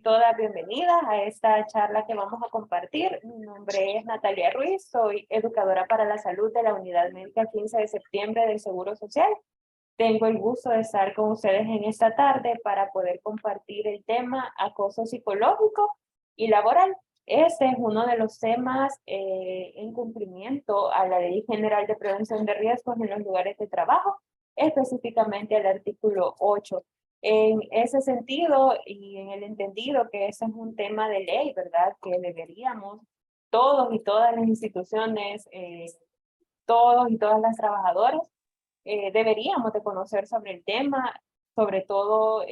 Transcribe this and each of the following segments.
Todas bienvenidas a esta charla que vamos a compartir. Mi nombre es Natalia Ruiz, soy educadora para la salud de la Unidad Médica 15 de septiembre del Seguro Social. Tengo el gusto de estar con ustedes en esta tarde para poder compartir el tema acoso psicológico y laboral. Este es uno de los temas en cumplimiento a la Ley General de Prevención de Riesgos en los lugares de trabajo, específicamente al artículo 8. En ese sentido y en el entendido que ese es un tema de ley, ¿verdad? Que deberíamos todos y todas las instituciones, todos y todas las trabajadoras, deberíamos de conocer sobre el tema, sobre todo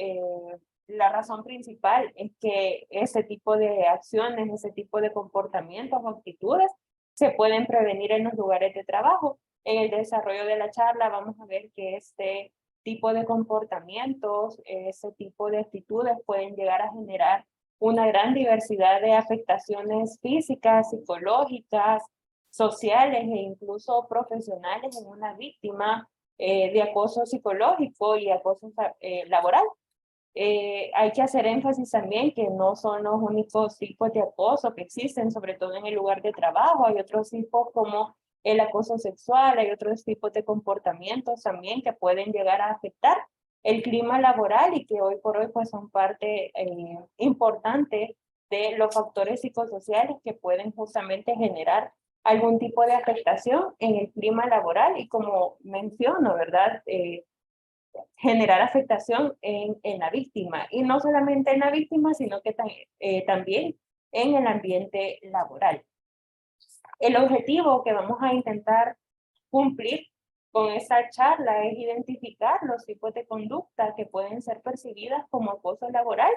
la razón principal es que ese tipo de acciones, ese tipo de comportamientos o actitudes se pueden prevenir en los lugares de trabajo. En el desarrollo de la charla vamos a ver que este tipo de comportamientos, ese tipo de actitudes pueden llegar a generar una gran diversidad de afectaciones físicas, psicológicas, sociales e incluso profesionales en una víctima de acoso psicológico y acoso laboral. Hay que hacer énfasis también que no son los únicos tipos de acoso que existen, sobre todo en el lugar de trabajo. Hay otros tipos como el acoso sexual, hay otros tipos de comportamientos también que pueden llegar a afectar el clima laboral y que hoy por hoy pues son parte importante de los factores psicosociales que pueden justamente generar algún tipo de afectación en el clima laboral y como menciono, ¿verdad? Generar afectación en la víctima y no solamente en la víctima, sino que también en el ambiente laboral. El objetivo que vamos a intentar cumplir con esta charla es identificar los tipos de conducta que pueden ser percibidas como acoso laboral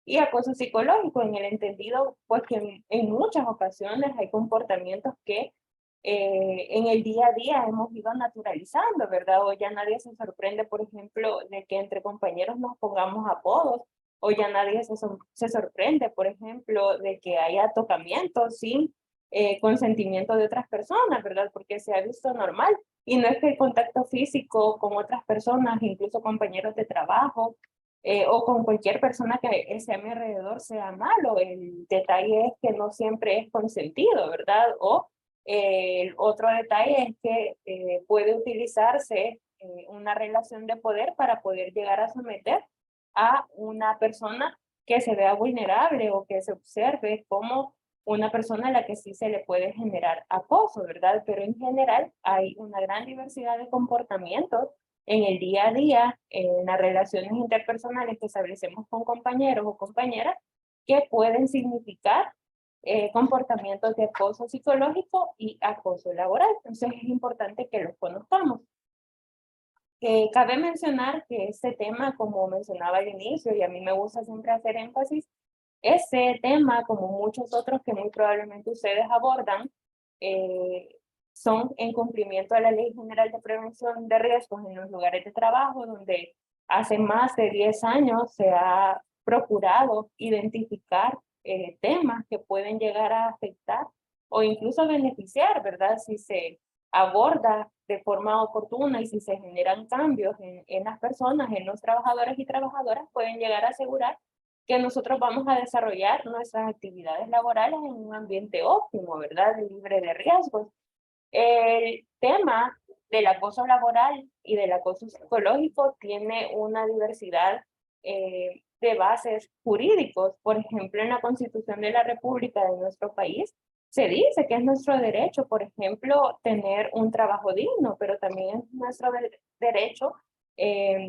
y acoso psicológico, en el entendido pues que en muchas ocasiones hay comportamientos que en el día a día hemos ido naturalizando, ¿verdad? O ya nadie se sorprende, por ejemplo, de que entre compañeros nos pongamos apodos, o ya nadie se sorprende, por ejemplo, de que haya tocamientos sin consentimiento de otras personas, ¿verdad? Porque se ha visto normal. Y no es que el contacto físico con otras personas, incluso compañeros de trabajo, o con cualquier persona que esté a mi alrededor sea malo. El detalle es que no siempre es consentido, ¿verdad? O el otro detalle es que puede utilizarse una relación de poder para poder llegar a someter a una persona que se vea vulnerable o que se observe como una persona a la que sí se le puede generar acoso, ¿verdad? Pero en general hay una gran diversidad de comportamientos en el día a día, en las relaciones interpersonales que establecemos con compañeros o compañeras, que pueden significar comportamientos de acoso psicológico y acoso laboral. Entonces es importante que los conozcamos. Cabe mencionar que este tema, como mencionaba al inicio, y a mí me gusta siempre hacer énfasis, ese tema, como muchos otros que muy probablemente ustedes abordan, son en cumplimiento de la Ley General de Prevención de Riesgos en los lugares de trabajo, donde hace más de 10 años se ha procurado identificar temas que pueden llegar a afectar o incluso beneficiar, ¿verdad? Si se aborda de forma oportuna y si se generan cambios en las personas, en los trabajadores y trabajadoras, pueden llegar a asegurar que nosotros vamos a desarrollar nuestras actividades laborales en un ambiente óptimo, ¿verdad? Libre de riesgos. El tema del acoso laboral y del acoso psicológico tiene una diversidad de bases jurídicos. Por ejemplo, en la Constitución de la República de nuestro país se dice que es nuestro derecho, por ejemplo, tener un trabajo digno, pero también es nuestro derecho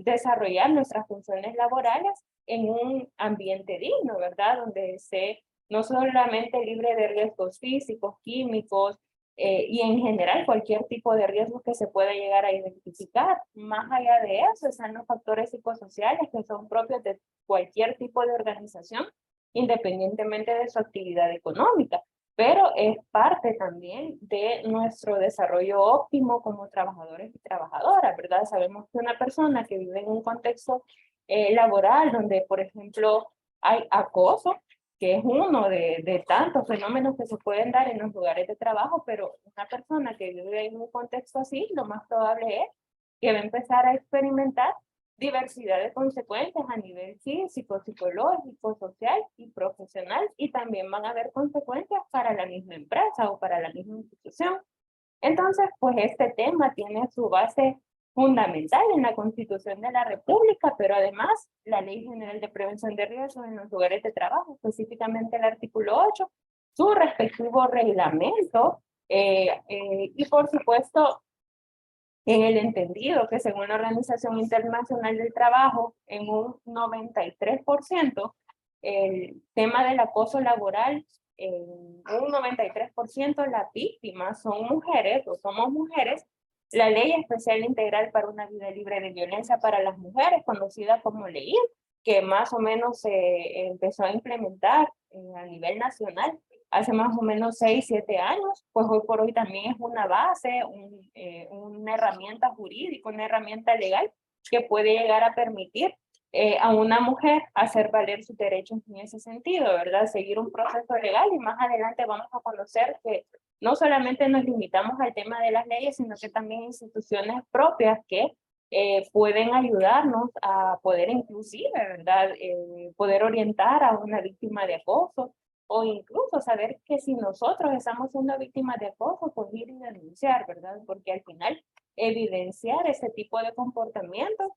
desarrollar nuestras funciones laborales en un ambiente digno, ¿verdad? Donde esté no solamente libre de riesgos físicos, químicos, y en general cualquier tipo de riesgo que se pueda llegar a identificar. Más allá de eso están los factores psicosociales que son propios de cualquier tipo de organización, independientemente de su actividad económica, pero es parte también de nuestro desarrollo óptimo como trabajadores y trabajadoras, ¿verdad? Sabemos que una persona que vive en un contexto laboral donde, por ejemplo, hay acoso, que es uno de tantos fenómenos que se pueden dar en los lugares de trabajo, pero una persona que vive en un contexto así, lo más probable es que va a empezar a experimentar diversidad de consecuencias a nivel físico, psicológico, social y profesional, y también van a haber consecuencias para la misma empresa o para la misma institución. Entonces, pues este tema tiene su base fundamental en la Constitución de la República, pero además la Ley General de Prevención de Riesgos en los lugares de trabajo, específicamente el artículo 8, su respectivo reglamento, y por supuesto en el entendido que según la Organización Internacional del Trabajo, en un 93%, el tema del acoso laboral, en un 93% las víctimas son mujeres o somos mujeres. La Ley Especial Integral para una Vida Libre de Violencia para las Mujeres, conocida como Ley, que más o menos se empezó a implementar a nivel nacional hace más o menos 6, 7 años, pues hoy por hoy también es una base, una herramienta jurídica, una herramienta legal que puede llegar a permitir a una mujer hacer valer sus derechos en ese sentido, ¿verdad? Seguir un proceso legal y más adelante vamos a conocer que no solamente nos limitamos al tema de las leyes, sino que también instituciones propias que pueden ayudarnos a poder inclusive, ¿verdad? Poder orientar a una víctima de acoso, o incluso saber que si nosotros estamos siendo víctimas de acoso, pues ir y denunciar, ¿verdad? Porque al final evidenciar ese tipo de comportamientos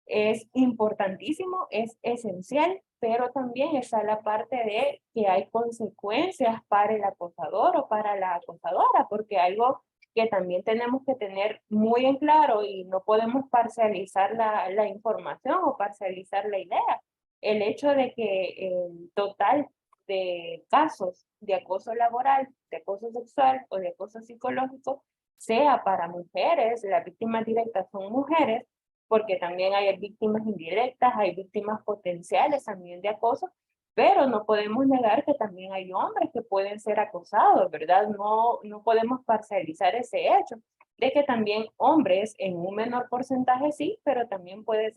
es importantísimo, es esencial, pero también está la parte de que hay consecuencias para el acosador o para la acosadora, porque algo que también tenemos que tener muy en claro y no podemos parcializar la información o parcializar la idea. El hecho de que el total de casos de acoso laboral, de acoso sexual o de acoso psicológico sea para mujeres, las víctimas directas son mujeres, porque también hay víctimas indirectas, hay víctimas potenciales también de acoso, pero no podemos negar que también hay hombres que pueden ser acosados, ¿verdad? No podemos parcializar ese hecho de que también hombres en un menor porcentaje sí, pero también pueden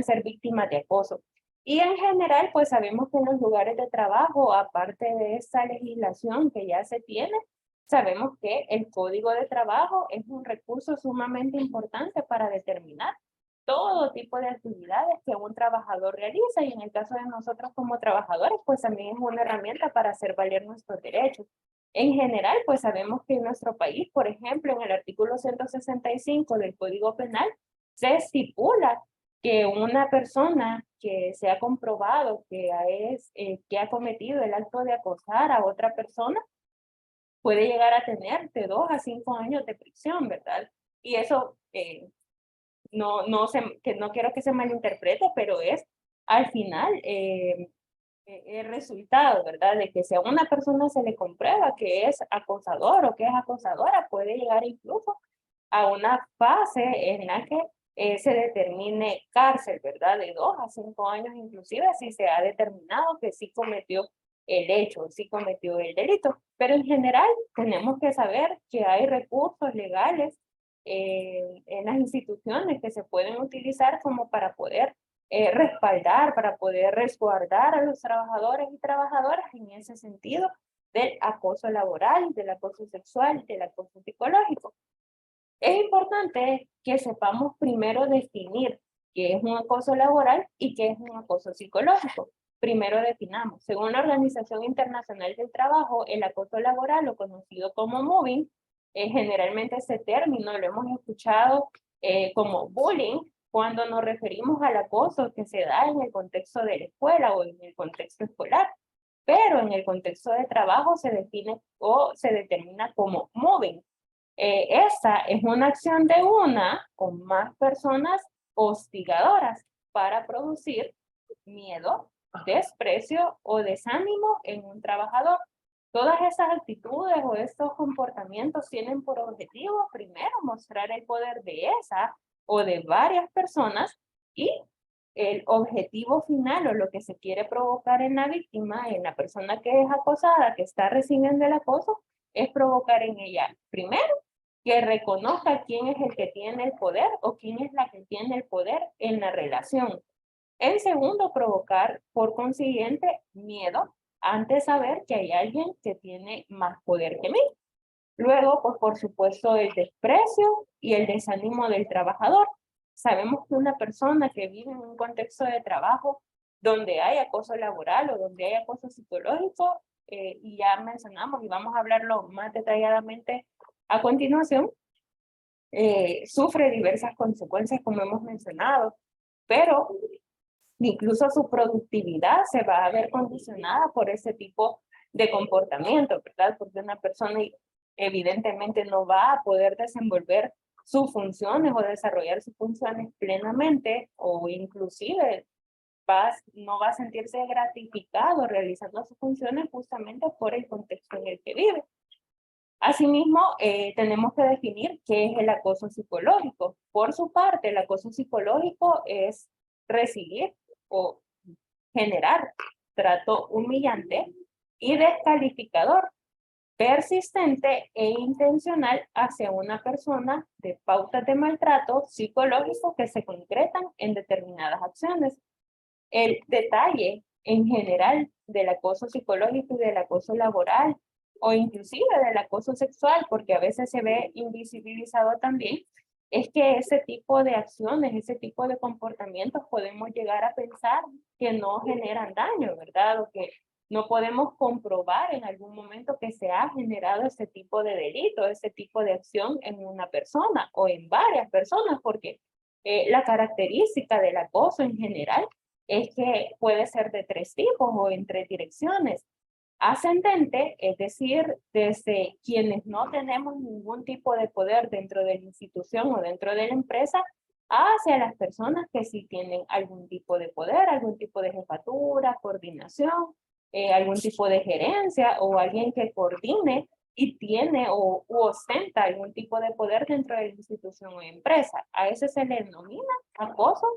ser víctimas de acoso. Y en general, pues sabemos que en los lugares de trabajo, aparte de esta legislación que ya se tiene, sabemos que el código de trabajo es un recurso sumamente importante para determinar todo tipo de actividades que un trabajador realiza, y en el caso de nosotros como trabajadores, pues también es una herramienta para hacer valer nuestros derechos. En general, pues sabemos que en nuestro país, por ejemplo, en el artículo 165 del Código Penal, se estipula que una persona que se ha comprobado que ha cometido el acto de acosar a otra persona puede llegar a tener de 2 a 5 años de prisión, ¿verdad? Y eso que no quiero que se malinterprete, pero es al final el resultado, ¿verdad? De que si a una persona se le comprueba que es acosador o que es acosadora, puede llegar incluso a una fase en la que se determine cárcel, ¿verdad? De 2 a 5 años inclusive si se ha determinado que sí cometió el hecho, sí cometió el delito. Pero en general tenemos que saber que hay recursos legales en las instituciones que se pueden utilizar como para poder respaldar, para poder resguardar a los trabajadores y trabajadoras en ese sentido del acoso laboral, del acoso sexual, del acoso psicológico. Es importante que sepamos primero definir qué es un acoso laboral y qué es un acoso psicológico. Primero definamos. Según la Organización Internacional del Trabajo, el acoso laboral, o conocido como mobbing, generalmente ese término lo hemos escuchado como bullying cuando nos referimos al acoso que se da en el contexto de la escuela o en el contexto escolar. Pero en el contexto de trabajo se define o se determina como mobbing. Esta es una acción de una o más personas hostigadoras para producir miedo, desprecio o desánimo en un trabajador. Todas esas actitudes o estos comportamientos tienen por objetivo primero mostrar el poder de esa o de varias personas, y el objetivo final o lo que se quiere provocar en la víctima, en la persona que es acosada, que está recibiendo el acoso, es provocar en ella primero que reconozca quién es el que tiene el poder o quién es la que tiene el poder en la relación. En segundo, provocar, por consiguiente, miedo ante saber que hay alguien que tiene más poder que mí. Luego, pues por supuesto, el desprecio y el desánimo del trabajador. sabemos que una persona que vive en un contexto de trabajo donde hay acoso laboral o donde hay acoso psicológico, y ya mencionamos y vamos a hablarlo más detalladamente a continuación, sufre diversas consecuencias como hemos mencionado, pero incluso su productividad se va a ver condicionada por ese tipo de comportamiento, ¿verdad? Porque una persona evidentemente no va a poder desenvolver sus funciones o desarrollar sus funciones plenamente, o inclusive no va a sentirse gratificado realizando sus funciones justamente por el contexto en el que vive. Asimismo, tenemos que definir qué es el acoso psicológico. Por su parte, el acoso psicológico es recibir o generar trato humillante y descalificador, persistente e intencional hacia una persona, de pautas de maltrato psicológico que se concretan en determinadas acciones. El detalle en general del acoso psicológico y del acoso laboral, o inclusive del acoso sexual, porque a veces se ve invisibilizado también, es que ese tipo de acciones, ese tipo de comportamientos podemos llegar a pensar que no generan daño, ¿verdad? O que no podemos comprobar en algún momento que se ha generado ese tipo de delito, ese tipo de acción en una persona o en varias personas, porque la característica del acoso en general es que puede ser de tres tipos o en tres direcciones. Ascendente, es decir, desde quienes no tenemos ningún tipo de poder dentro de la institución o dentro de la empresa, hacia las personas que sí tienen algún tipo de poder, algún tipo de jefatura, coordinación, algún tipo de gerencia o alguien que coordine y tiene o ostenta algún tipo de poder dentro de la institución o empresa. A ese se le denomina acoso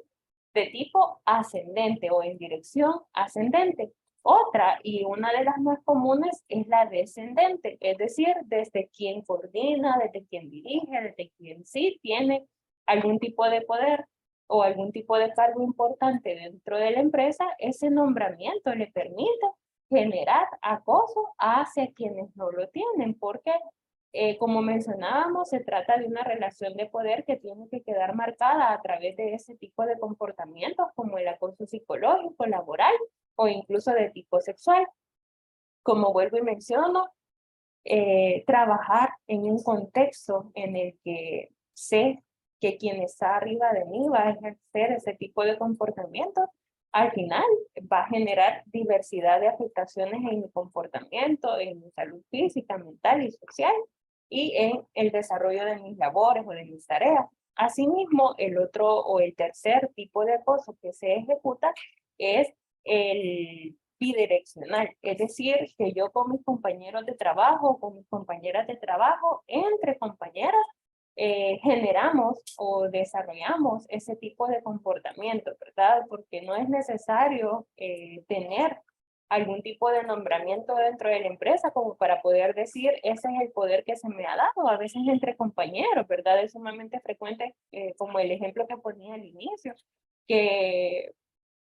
de tipo ascendente o en dirección ascendente. Otra, y una de las más comunes, es la descendente, es decir, desde quien coordina, desde quien dirige, desde quien sí tiene algún tipo de poder o algún tipo de cargo importante dentro de la empresa, ese nombramiento le permite generar acoso hacia quienes no lo tienen, porque como mencionábamos, se trata de una relación de poder que tiene que quedar marcada a través de ese tipo de comportamientos como el acoso psicológico, laboral o incluso de tipo sexual. Como vuelvo y menciono, trabajar en un contexto en el que sé que quien está arriba de mí va a ejercer ese tipo de comportamientos, al final va a generar diversidad de afectaciones en mi comportamiento, en mi salud física, mental y social, y en el desarrollo de mis labores o de mis tareas. Asimismo, el otro o el tercer tipo de acoso que se ejecuta es el bidireccional, es decir, que yo con mis compañeros de trabajo, con mis compañeras de trabajo, entre compañeras, generamos o desarrollamos ese tipo de comportamiento, ¿verdad? Porque no es necesario tener algún tipo de nombramiento dentro de la empresa como para poder decir, ese es el poder que se me ha dado, a veces entre compañeros, ¿verdad? Es sumamente frecuente, como el ejemplo que ponía al inicio, que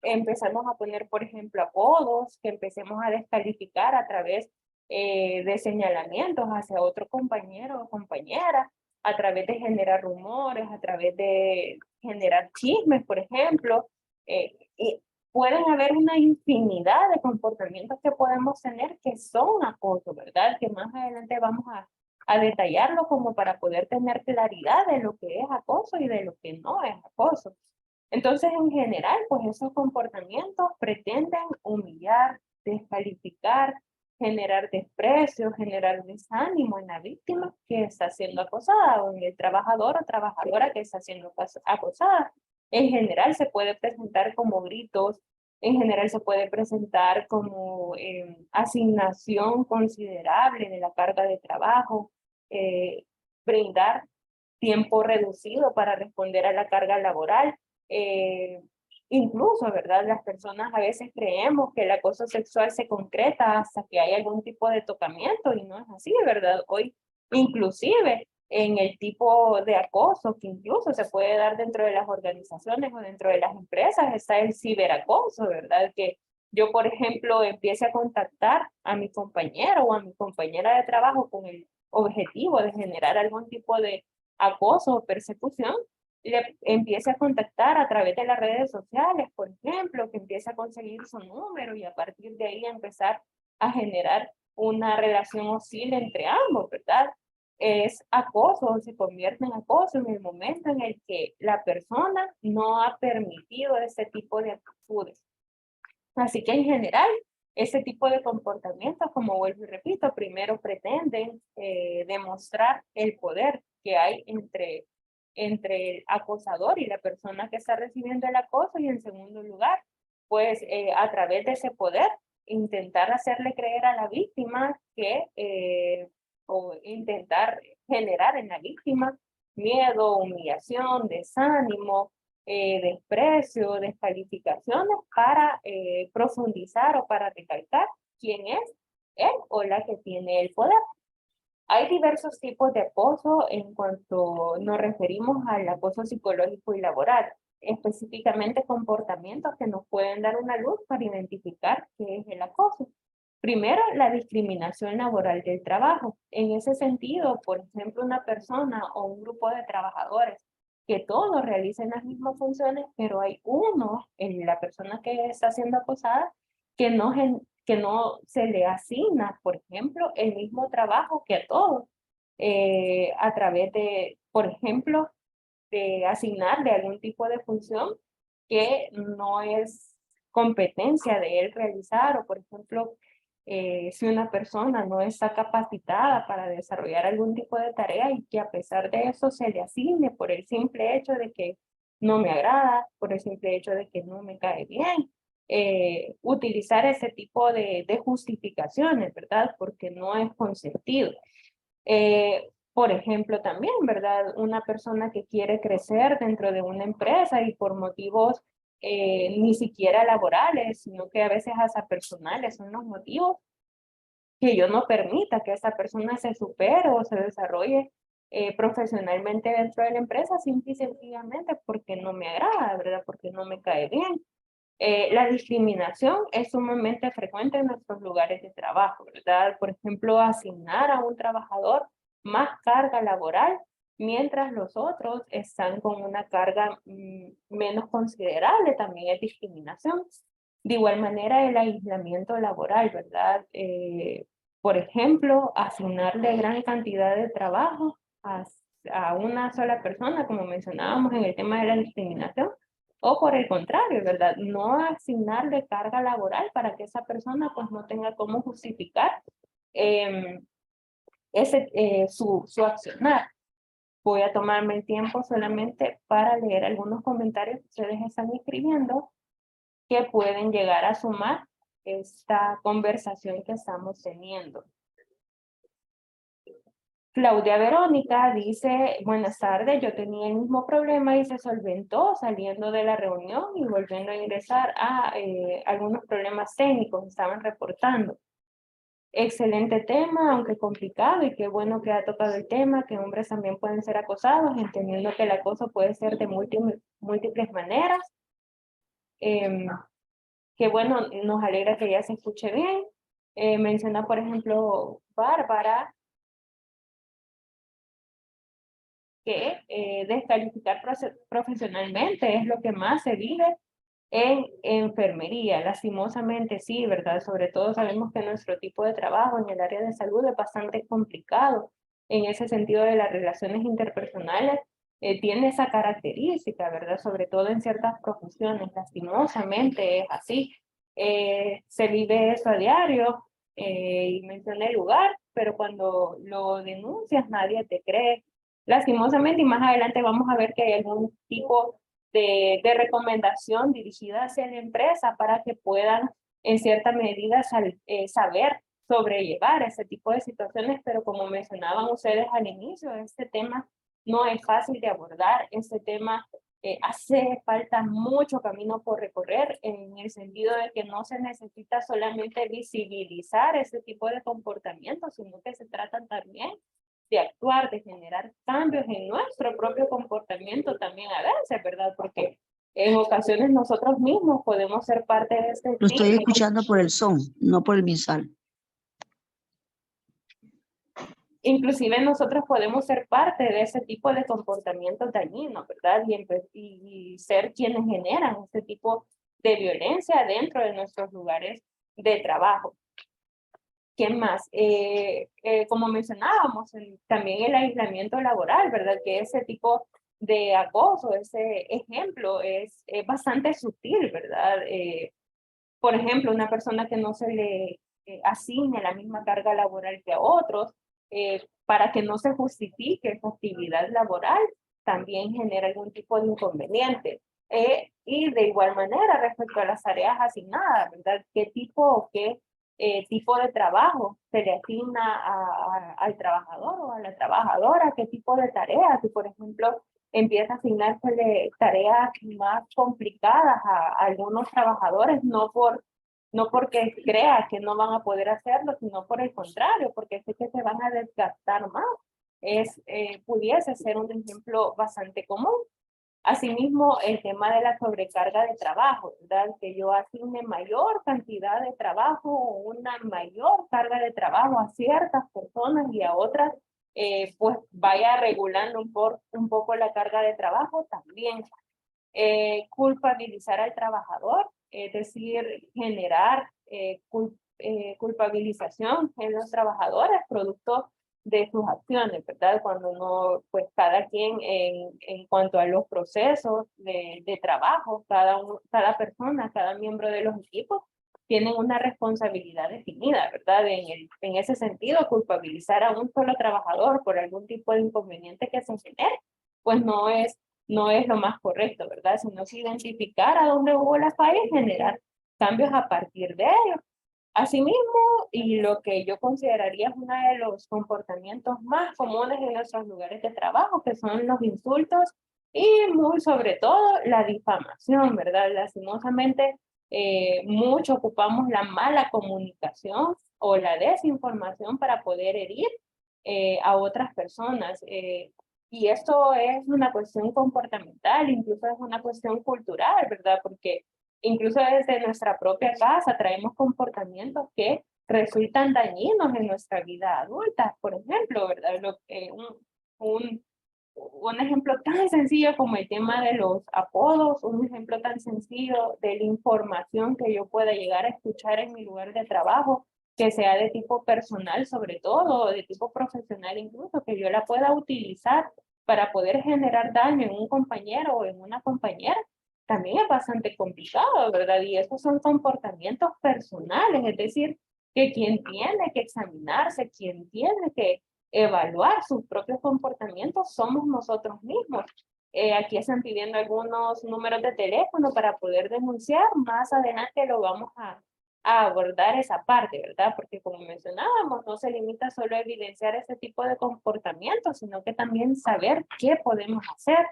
empezamos a poner, por ejemplo, apodos, que empecemos a descalificar a través de señalamientos hacia otro compañero o compañera, a través de generar rumores, a través de generar chismes, por ejemplo. Y pueden haber una infinidad de comportamientos que podemos tener que son acoso, ¿verdad? Que más adelante vamos a detallarlo como para poder tener claridad de lo que es acoso y de lo que no es acoso. Entonces, en general, pues esos comportamientos pretenden humillar, descalificar, generar desprecio, generar desánimo en la víctima que está siendo acosada o en el trabajador o trabajadora que está siendo acosada. En general se puede presentar como gritos, en general se puede presentar como asignación considerable de la carga de trabajo, eh, brindar tiempo reducido para responder a la carga laboral. eh, Incluso, ¿verdad? Las personas a veces creemos que el acoso sexual se concreta hasta que hay algún tipo de tocamiento y no es así, ¿verdad? Hoy, inclusive, en el tipo de acoso que incluso se puede dar dentro de las organizaciones o dentro de las empresas, está el ciberacoso, ¿verdad? Que yo, por ejemplo, empiece a contactar a mi compañero o a mi compañera de trabajo con el objetivo de generar algún tipo de acoso o persecución, le empiece a contactar a través de las redes sociales, por ejemplo, que empiece a conseguir su número y a partir de ahí empezar a generar una relación hostil entre ambos, ¿verdad? Es acoso, se convierte en acoso en el momento en el que la persona no ha permitido ese tipo de actitudes. Así que en general, ese tipo de comportamientos, como vuelvo y repito, primero pretenden demostrar el poder que hay entre el acosador y la persona que está recibiendo el acoso, y en segundo lugar, pues a través de ese poder, intentar hacerle creer a la víctima o intentar generar en la víctima miedo, humillación, desánimo, desprecio, descalificaciones para profundizar o para recalcar quién es él o la que tiene el poder. Hay diversos tipos de acoso en cuanto nos referimos al acoso psicológico y laboral, específicamente comportamientos que nos pueden dar una luz para identificar qué es el acoso. Primero, la discriminación laboral del trabajo. En ese sentido, por ejemplo, una persona o un grupo de trabajadores que todos realicen las mismas funciones, pero hay uno, en la persona que está siendo acosada, que no se le asigna, por ejemplo, el mismo trabajo que a todos, a través de, por ejemplo, de asignarle algún tipo de función que no es competencia de él realizar, o por ejemplo, si una persona no está capacitada para desarrollar algún tipo de tarea y que a pesar de eso se le asigne por el simple hecho de que no me agrada, por el simple hecho de que no me cae bien, utilizar ese tipo de justificaciones, ¿verdad? Porque no es consentido. Por ejemplo, también, ¿verdad? Una persona que quiere crecer dentro de una empresa y por motivos ni siquiera laborales, sino que a veces hasta personales son los motivos, que yo no permita que esa persona se supere o se desarrolle profesionalmente dentro de la empresa, simple y sencillamente porque no me agrada, ¿verdad? Porque no me cae bien. La discriminación es sumamente frecuente en nuestros lugares de trabajo, ¿verdad? Por ejemplo, asignar a un trabajador más carga laboral, mientras los otros están con una carga menos considerable, también es discriminación. De igual manera, el aislamiento laboral, ¿verdad? Por ejemplo, asignarle gran cantidad de trabajo a una sola persona, como mencionábamos en el tema de la discriminación, o por el contrario, ¿verdad? No asignarle carga laboral para que esa persona pues no tenga cómo justificar su accionar. Voy a tomarme el tiempo solamente para leer algunos comentarios que ustedes están escribiendo que pueden llegar a sumar esta conversación que estamos teniendo. Claudia Verónica dice, buenas tardes, yo tenía el mismo problema y se solventó saliendo de la reunión y volviendo a ingresar a algunos problemas técnicos, estaban reportando. Excelente tema, aunque complicado, y qué bueno que ha tocado el tema, que hombres también pueden ser acosados, entendiendo que el acoso puede ser de múltiples maneras. Qué bueno, nos alegra que ya se escuche bien. Menciona, por ejemplo, Bárbara, que descalificar profesionalmente es lo que más se vive en enfermería. Lastimosamente sí, ¿verdad? Sobre todo sabemos que nuestro tipo de trabajo en el área de salud es bastante complicado. En ese sentido de las relaciones interpersonales, tiene esa característica, ¿verdad? Sobre todo en ciertas profesiones. Lastimosamente es así. Se vive eso a diario, y mencioné el lugar, pero cuando lo denuncias nadie te cree. Lastimosamente, y más adelante vamos a ver que hay algún tipo de recomendación dirigida hacia la empresa para que puedan en cierta medida saber sobrellevar ese tipo de situaciones, pero como mencionaban ustedes al inicio, este tema no es fácil de abordar, este tema hace falta mucho camino por recorrer en el sentido de que no se necesita solamente visibilizar ese tipo de comportamientos, sino que se trata también de actuar, de generar cambios en nuestro propio comportamiento también a veces, ¿verdad? Porque en ocasiones nosotros mismos podemos ser parte de este Lo estoy ciclo. escuchando por el son, no por el misal. inclusive nosotros podemos ser parte de ese tipo de comportamientos dañinos, ¿verdad? Y ser quienes generan este tipo de violencia dentro de nuestros lugares de trabajo. ¿Qué más? Como mencionábamos, también el aislamiento laboral, ¿verdad? Que ese tipo de acoso, ese ejemplo es bastante sutil, ¿verdad? Por ejemplo, una persona que no se le asigne la misma carga laboral que a otros, para que no se justifique su actividad laboral, también genera algún tipo de inconveniente. Y de igual manera, respecto a las tareas asignadas, ¿verdad? ¿Qué tipo o qué tipo de trabajo se le asigna al trabajador o a la trabajadora? ¿Qué tipo de tareas? Si, por ejemplo, empieza a asignarse tareas más complicadas a algunos trabajadores, no porque crea que no van a poder hacerlo, sino por el contrario, porque sé que se van a desgastar más. Pudiese ser un ejemplo bastante común. Asimismo, el tema de la sobrecarga de trabajo, ¿verdad? Que yo asigne mayor cantidad de trabajo o una mayor carga de trabajo a ciertas personas y a otras, pues vaya regulando un poco la carga de trabajo también. Culpabilizar al trabajador, es decir, generar culpabilización en los trabajadores producto de sus acciones, ¿verdad? Cuando no, pues cada quien en cuanto a los procesos de trabajo, cada persona, cada miembro de los equipos, tienen una responsabilidad definida, ¿verdad? En ese sentido, culpabilizar a un solo trabajador por algún tipo de inconveniente que se genere, pues no es lo más correcto, ¿verdad? Sino que identificar a dónde hubo la falla y generar cambios a partir de ello. Asimismo, y lo que yo consideraría es uno de los comportamientos más comunes en nuestros lugares de trabajo, que son los insultos y muy sobre todo la difamación, ¿verdad? Lastimosamente, mucho ocupamos la mala comunicación o la desinformación para poder herir a otras personas. Y esto es una cuestión comportamental, incluso es una cuestión cultural, ¿verdad? Porque incluso desde nuestra propia casa traemos comportamientos que resultan dañinos en nuestra vida adulta, por ejemplo, ¿verdad? Un, un ejemplo tan sencillo como el tema de los apodos, un ejemplo tan sencillo de la información que yo pueda llegar a escuchar en mi lugar de trabajo, que sea de tipo personal sobre todo, o de tipo profesional incluso, que yo la pueda utilizar para poder generar daño en un compañero o en una compañera, también es bastante complicado, ¿verdad? Y estos son comportamientos personales, es decir, que quien tiene que examinarse, quien tiene que evaluar sus propios comportamientos somos nosotros mismos. Aquí están pidiendo algunos números de teléfono para poder denunciar. Más adelante lo vamos a abordar esa parte, ¿verdad? Porque como mencionábamos, no se limita solo a evidenciar ese tipo de comportamientos, sino que también saber qué podemos hacer.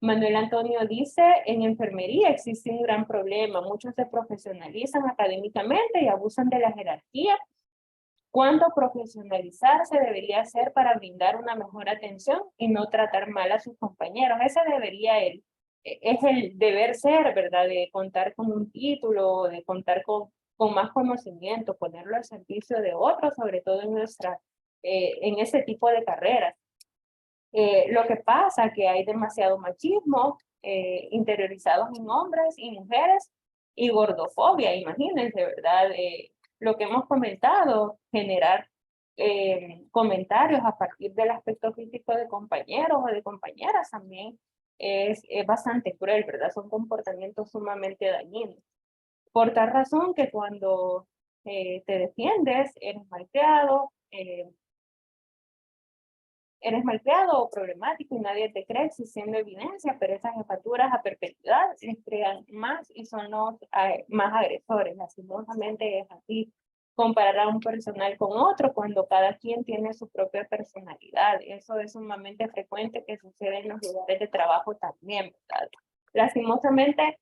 Manuel Antonio dice, en enfermería existe un gran problema. Muchos se profesionalizan académicamente y abusan de la jerarquía. ¿Cuánto profesionalizarse debería hacer para brindar una mejor atención y no tratar mal a sus compañeros? Ese es el deber ser, ¿verdad? De contar con un título, de contar con más conocimiento, ponerlo al servicio de otros, sobre todo en ese tipo de carreras. Lo que pasa es que hay demasiado machismo interiorizados en hombres y mujeres y gordofobia, imagínense, ¿verdad? Lo que hemos comentado, generar comentarios a partir del aspecto físico de compañeros o de compañeras también es bastante cruel, ¿verdad? Son comportamientos sumamente dañinos. Por tal razón que cuando te defiendes, eres malcriado o problemático y nadie te cree existiendo evidencia, pero esas jefaturas a perpetuidad les crean más y son los más agresores. Lastimosamente es así. Comparar a un personal con otro cuando cada quien tiene su propia personalidad. Eso es sumamente frecuente que sucede en los lugares de trabajo también, ¿verdad? Lastimosamente,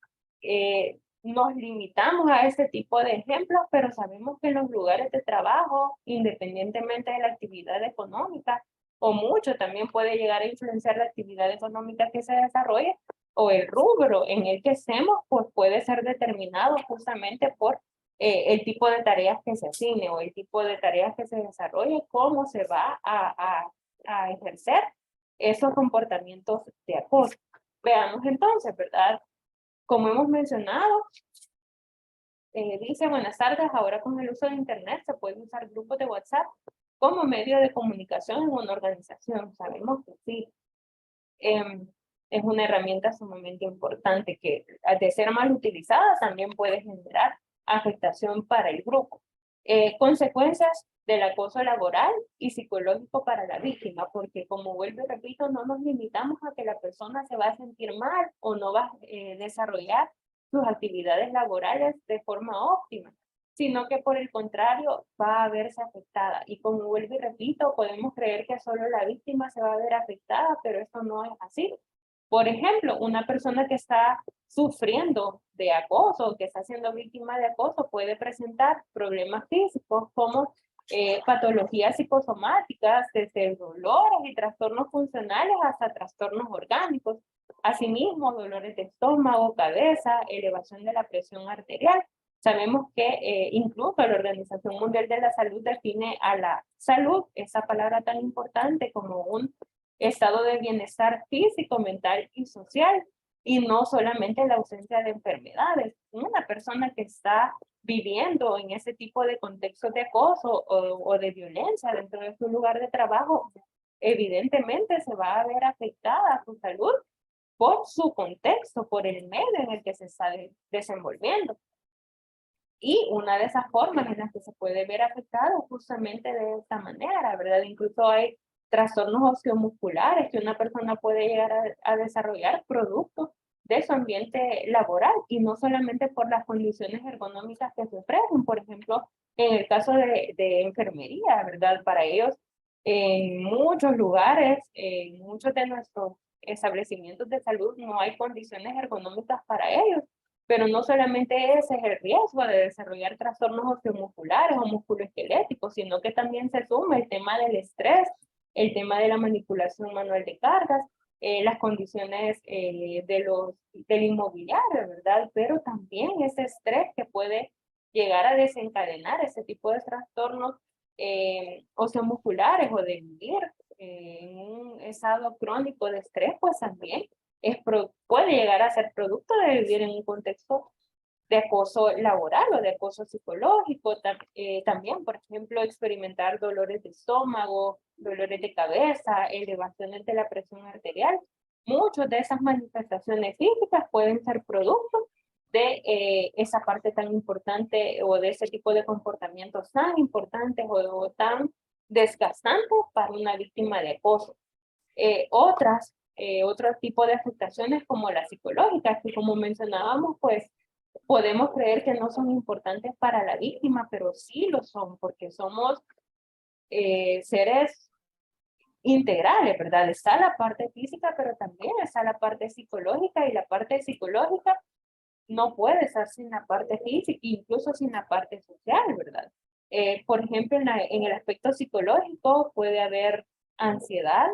nos limitamos a este tipo de ejemplos, pero sabemos que en los lugares de trabajo, independientemente de la actividad económica, o mucho también puede llegar a influenciar la actividad económica que se desarrolle o el rubro en el que estemos, pues puede ser determinado justamente por el tipo de tareas que se asigne o el tipo de tareas que se desarrolle, cómo se va a ejercer esos comportamientos de acoso. Veamos entonces, ¿verdad? Como hemos mencionado, dice, buenas tardes, ahora con el uso de Internet se pueden usar grupos de WhatsApp como medio de comunicación en una organización. Sabemos que sí. Es una herramienta sumamente importante que, de ser mal utilizada, también puede generar afectación para el grupo. Consecuencias del acoso laboral y psicológico para la víctima, porque como vuelvo y repito, no nos limitamos a que la persona se va a sentir mal o no va a desarrollar sus actividades laborales de forma óptima, sino que por el contrario va a verse afectada. Y como vuelvo y repito, podemos creer que solo la víctima se va a ver afectada, pero esto no es así. Por ejemplo, una persona que está sufriendo de acoso, que está siendo víctima de acoso, puede presentar problemas físicos como patologías psicosomáticas, desde dolores y trastornos funcionales hasta trastornos orgánicos. Asimismo, dolores de estómago, cabeza, elevación de la presión arterial. Sabemos que incluso la Organización Mundial de la Salud define a la salud, esa palabra tan importante, como un estado de bienestar físico, mental y social, y no solamente la ausencia de enfermedades. Una persona que está viviendo en ese tipo de contextos de acoso o de violencia dentro de su lugar de trabajo, evidentemente se va a ver afectada su salud por su contexto, por el medio en el que se está desenvolviendo. Y una de esas formas en las que se puede ver afectado justamente de esta manera, ¿verdad? Incluso hay trastornos osteomusculares que una persona puede llegar a desarrollar producto de su ambiente laboral y no solamente por las condiciones ergonómicas que se ofrecen. Por ejemplo, en el caso de enfermería, ¿verdad? Para ellos, en muchos lugares, en muchos de nuestros establecimientos de salud, no hay condiciones ergonómicas para ellos. Pero no solamente ese es el riesgo de desarrollar trastornos osteomusculares o musculoesqueléticos, sino que también se suma el tema del estrés, el tema de la manipulación manual de cargas, las condiciones del inmobiliario, ¿verdad? Pero también ese estrés que puede llegar a desencadenar ese tipo de trastornos osteomusculares o de vivir en un estado crónico de estrés, pues también puede llegar a ser producto de vivir en un contexto de acoso laboral o de acoso psicológico. También, por ejemplo, experimentar dolores de estómago, dolores de cabeza, elevaciones de la presión arterial. Muchas de esas manifestaciones físicas pueden ser producto de esa parte tan importante o de ese tipo de comportamientos tan importantes o tan desgastantes para una víctima de acoso. Otro tipo de afectaciones como las psicológicas, que como mencionábamos, pues podemos creer que no son importantes para la víctima, pero sí lo son, porque somos seres integrales, ¿verdad? Está la parte física, pero también está la parte psicológica, y la parte psicológica no puede estar sin la parte física, incluso sin la parte social, ¿verdad? Por ejemplo, en el aspecto psicológico puede haber ansiedad,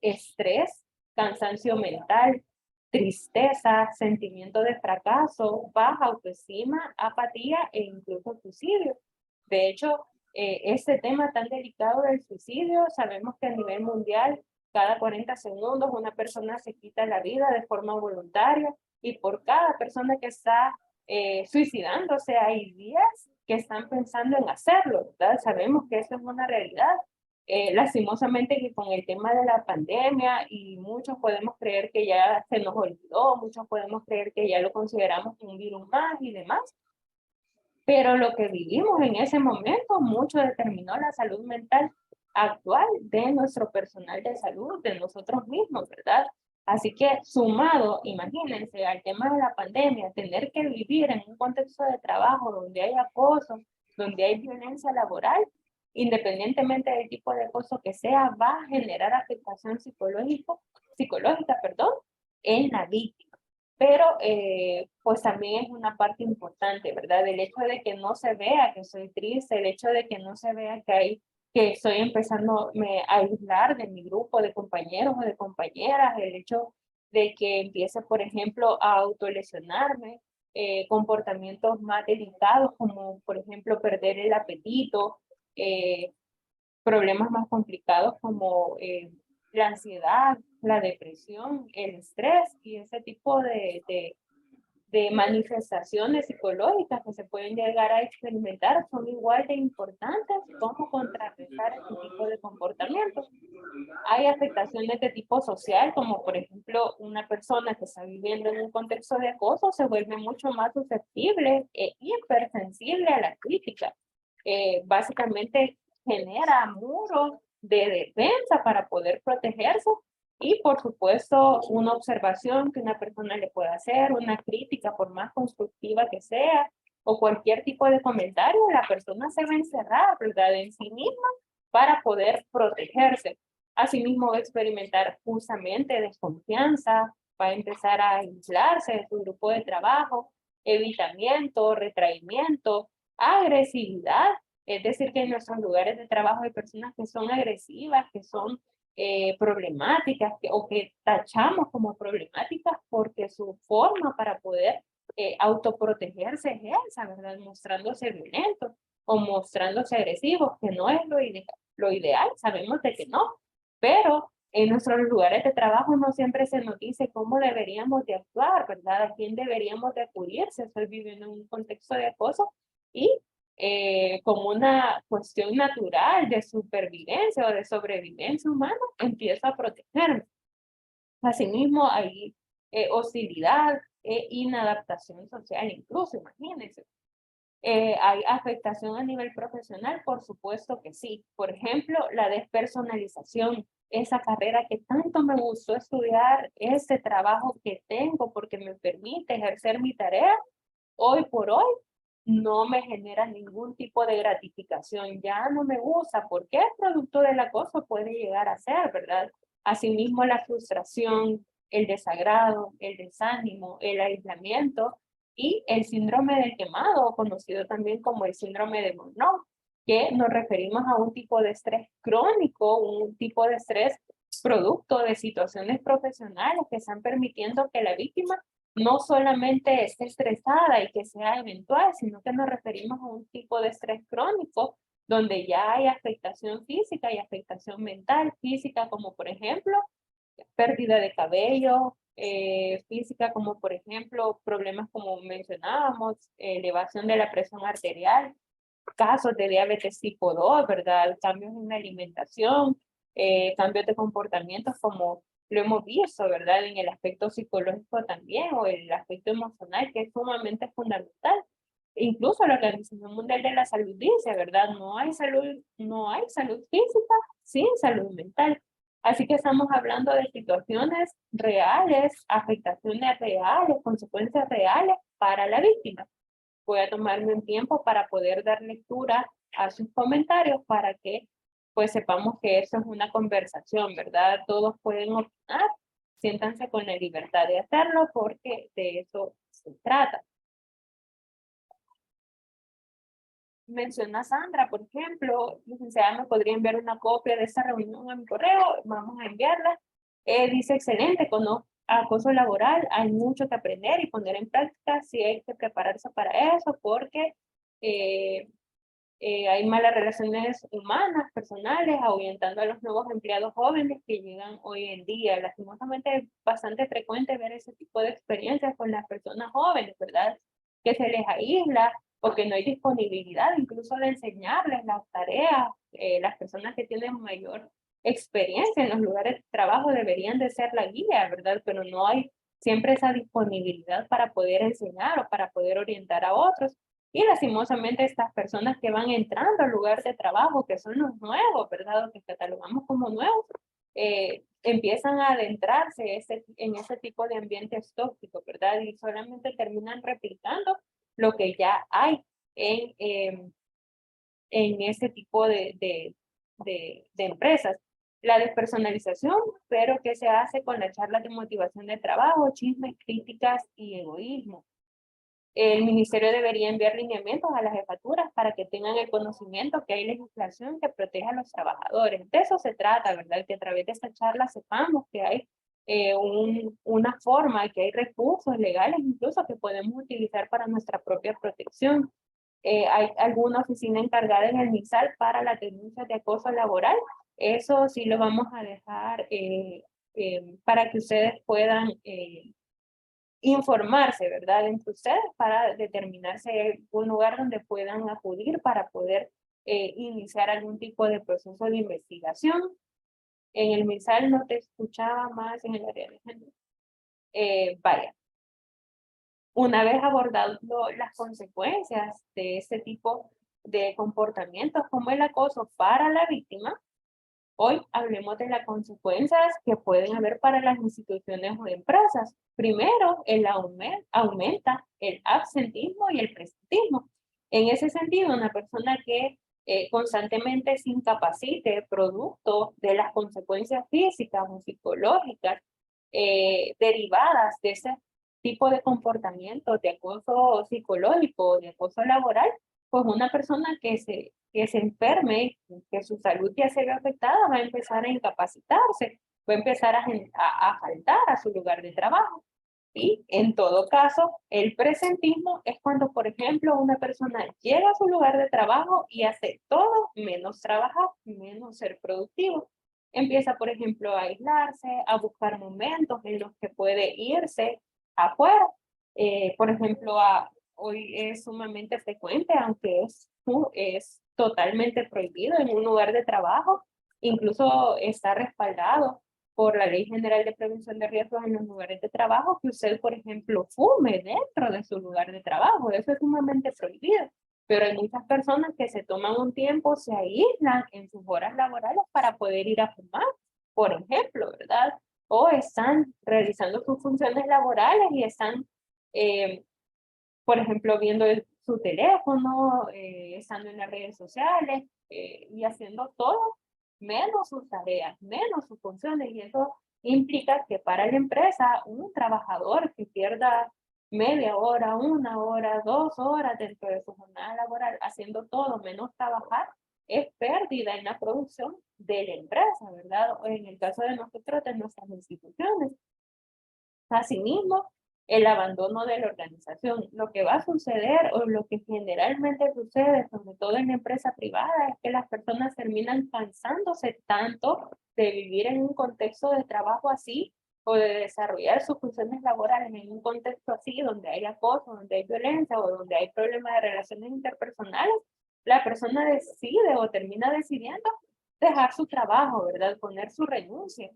estrés, cansancio mental, tristeza, sentimiento de fracaso, baja autoestima, apatía e incluso suicidio. De hecho, este tema tan delicado del suicidio, sabemos que a nivel mundial, cada 40 segundos una persona se quita la vida de forma voluntaria, y por cada persona que está suicidándose hay 10 que están pensando en hacerlo, ¿verdad? Sabemos que eso es una realidad. Lastimosamente que con el tema de la pandemia, y muchos podemos creer que ya se nos olvidó, muchos podemos creer que ya lo consideramos un virus más y demás, pero lo que vivimos en ese momento mucho determinó la salud mental actual de nuestro personal de salud, de nosotros mismos, ¿verdad? Así que sumado, imagínense, al tema de la pandemia, tener que vivir en un contexto de trabajo donde hay acoso, donde hay violencia laboral, independientemente del tipo de acoso que sea, va a generar afectación psicológica, perdón, en la víctima. Pero pues también es una parte importante, ¿verdad? El hecho de que no se vea que soy triste, el hecho de que no se vea que estoy empezando a aislar de mi grupo de compañeros o de compañeras, el hecho de que empiece, por ejemplo, a autolesionarme, comportamientos más delicados, como por ejemplo perder el apetito, problemas más complicados como la ansiedad, la depresión, el estrés y ese tipo de manifestaciones psicológicas que se pueden llegar a experimentar son igual de importantes como contrarrestar este tipo de comportamientos. Hay afectaciones de tipo social, como por ejemplo una persona que está viviendo en un contexto de acoso se vuelve mucho más susceptible e hipersensible a la crítica. Básicamente genera muros de defensa para poder protegerse y por supuesto una observación que una persona le pueda hacer, una crítica por más constructiva que sea o cualquier tipo de comentario, la persona se va a encerrar, ¿verdad?, en sí misma para poder protegerse. Asimismo, va a experimentar justamente desconfianza, va a empezar a aislarse de su grupo de trabajo, evitamiento, retraimiento, agresividad. Es decir, que en nuestros lugares de trabajo hay personas que son agresivas, que son problemáticas o que tachamos como problemáticas porque su forma para poder autoprotegerse es esa, ¿verdad? Mostrándose violentos o mostrándose agresivos, que no es lo ideal, sabemos de que no, pero en nuestros lugares de trabajo no siempre se nos dice cómo deberíamos de actuar, ¿verdad? A quién deberíamos de acudir si estoy viviendo en un contexto de acoso y como una cuestión natural de supervivencia o de sobrevivencia humana, empiezo a protegerme. Asimismo, hay hostilidad e inadaptación social, incluso, imagínense. ¿Hay afectación a nivel profesional? Por supuesto que sí. Por ejemplo, la despersonalización, esa carrera que tanto me gustó estudiar, ese trabajo que tengo porque me permite ejercer mi tarea, hoy por hoy no me genera ningún tipo de gratificación, ya no me gusta, porque el producto del acoso puede llegar a ser, ¿verdad? Asimismo, la frustración, el desagrado, el desánimo, el aislamiento y el síndrome del quemado, conocido también como el síndrome de burnout, que nos referimos a un tipo de estrés crónico, un tipo de estrés producto de situaciones profesionales que están permitiendo que la víctima no solamente esté estresada y que sea eventual, sino que nos referimos a un tipo de estrés crónico donde ya hay afectación física y afectación mental. Física como por ejemplo pérdida de cabello, física como por ejemplo problemas como mencionábamos, elevación de la presión arterial, casos de diabetes tipo 2, ¿verdad? Cambios en la alimentación, cambios de comportamientos como lo hemos visto, ¿verdad? En el aspecto psicológico también o el aspecto emocional que es sumamente fundamental. Incluso la Organización Mundial de la Salud dice, ¿verdad? No hay salud física sin salud mental. Así que estamos hablando de situaciones reales, afectaciones reales, consecuencias reales para la víctima. Voy a tomarme un tiempo para poder dar lectura a sus comentarios para que pues sepamos que eso es una conversación, ¿verdad? Todos pueden opinar, siéntanse con la libertad de hacerlo porque de eso se trata. Menciona Sandra, por ejemplo, licenciada, me podría enviar una copia de esta reunión a mi correo, vamos a enviarla. Dice, excelente, con acoso laboral hay mucho que aprender y poner en práctica, sí hay que prepararse para eso, porque hay malas relaciones humanas, personales, ahuyentando a los nuevos empleados jóvenes que llegan hoy en día. Lastimosamente es bastante frecuente ver ese tipo de experiencias con las personas jóvenes, ¿verdad? Que se les aísla o que no hay disponibilidad incluso de enseñarles las tareas. Las personas que tienen mayor experiencia en los lugares de trabajo deberían de ser la guía, ¿verdad? Pero no hay siempre esa disponibilidad para poder enseñar o para poder orientar a otros. Y lastimosamente estas personas que van entrando al lugar de trabajo, que son los nuevos, ¿verdad? O que catalogamos como nuevos, empiezan a adentrarse en ese tipo de ambientes tóxicos, ¿verdad? Y solamente terminan replicando lo que ya hay en ese tipo de empresas. La despersonalización, pero que se hace con las charlas de motivación de trabajo, chismes, críticas y egoísmo. El ministerio debería enviar lineamientos a las jefaturas para que tengan el conocimiento que hay legislación que proteja a los trabajadores. De eso se trata, ¿verdad? Que a través de esta charla sepamos que hay una forma, que hay recursos legales incluso que podemos utilizar para nuestra propia protección. Hay alguna oficina encargada en el MISAL para las denuncias de acoso laboral. Eso sí lo vamos a dejar para que ustedes puedan informarse, ¿verdad? Entre ustedes para determinar si hay un lugar donde puedan acudir para poder iniciar algún tipo de proceso de investigación. En el MISAL no te escuchaba más en el área de género. Vaya. Una vez abordado las consecuencias de este tipo de comportamientos como el acoso para la víctima, hoy hablemos de las consecuencias que pueden haber para las instituciones o empresas. Primero, aumenta el absentismo y el presentismo. En ese sentido, una persona que constantemente se incapacite producto de las consecuencias físicas o psicológicas derivadas de ese tipo de comportamiento de acoso psicológico o de acoso laboral, pues una persona que se enferme, que su salud ya se ve afectada, va a empezar a incapacitarse, va a empezar a faltar a su lugar de trabajo. Y en todo caso, el presentismo es cuando, por ejemplo, una persona llega a su lugar de trabajo y hace todo menos trabajar, menos ser productivo. Empieza, por ejemplo, a aislarse, a buscar momentos en los que puede irse afuera. Por ejemplo, hoy es sumamente frecuente, aunque es totalmente prohibido en un lugar de trabajo, incluso está respaldado por la Ley General de Prevención de Riesgos en los lugares de trabajo, que usted, por ejemplo, fume dentro de su lugar de trabajo. Eso es sumamente prohibido. Pero hay muchas personas que se toman un tiempo, se aíslan en sus horas laborales para poder ir a fumar, por ejemplo, ¿verdad? O están realizando sus funciones laborales y están, por ejemplo, viendo su teléfono, estando en las redes sociales y haciendo todo menos sus tareas, menos sus funciones, y eso implica que para la empresa un trabajador que pierda media hora, 1 hora, 2 horas dentro de su jornada laboral haciendo todo menos trabajar, es pérdida en la producción de la empresa, ¿verdad? O en el caso de nosotros, de nuestras instituciones. Asimismo, el abandono de la organización. Lo que va a suceder o lo que generalmente sucede, sobre todo en la empresa privada, es que las personas terminan cansándose tanto de vivir en un contexto de trabajo así o de desarrollar sus funciones laborales en un contexto así, donde hay acoso, donde hay violencia o donde hay problemas de relaciones interpersonales, la persona decide o termina decidiendo dejar su trabajo, ¿verdad? Poner su renuncia.